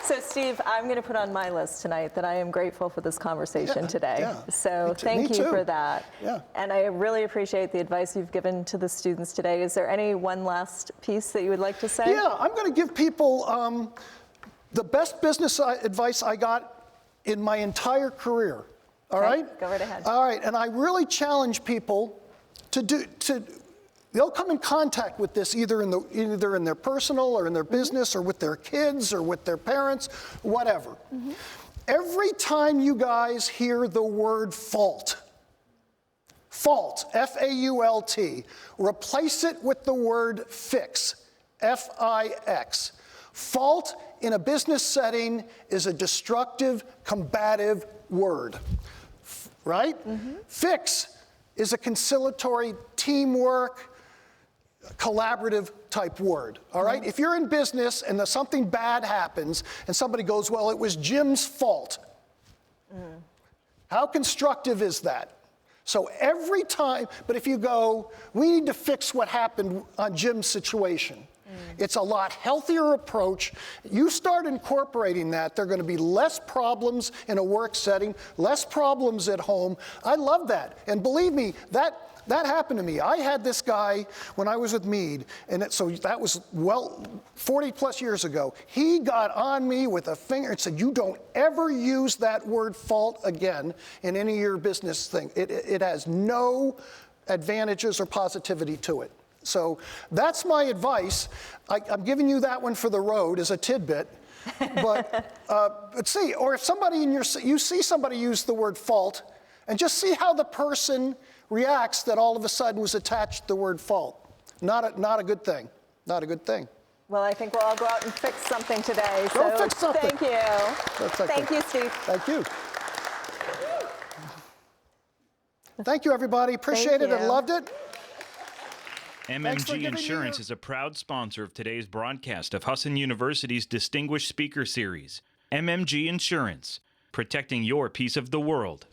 so Steve, I'm going to put on my list tonight that I am grateful for this conversation today. Yeah. So thank you for that. Yeah. And I really appreciate the advice you've given to the students today. Is there any one last piece that you would like to say? Yeah, I'm going to give people the best business advice I got in my entire career. All right? Go right ahead. All right, and I really challenge people they'll come in contact with this either in their personal or in their business or with their kids or with their parents, whatever. Every time you guys hear the word fault, F-A-U-L-T, replace it with the word fix, F-I-X. Fault in a business setting is a destructive, combative word, right? Fix is a conciliatory, teamwork, collaborative type word, all right? If you're in business and something bad happens and somebody goes, well, it was Jim's fault. How constructive is that? So every time, but if you go, we need to fix what happened on Jim's situation. It's a lot healthier approach. You start incorporating that, there are going to be less problems in a work setting, less problems at home. I love that. And believe me, that happened to me. I had this guy when I was with Meade, and so that was 40 plus years ago. He got on me with a finger and said, you don't ever use that word fault again in any of your business thing. It has no advantages or positivity to it. So that's my advice. I'm giving you that one for the road as a tidbit. But see, or if somebody you see somebody use the word fault, and just see how the person reacts that all of a sudden was attached to the word fault. Not a good thing. Not a good thing. Well, I think we'll all go out and fix something today. Go fix something. Thank you. Thank you, Steve. Thank you. Thank you, everybody. Appreciate it and loved it. MMG Insurance is a proud sponsor of today's broadcast of Husson University's Distinguished Speaker Series. MMG Insurance, protecting your piece of the world.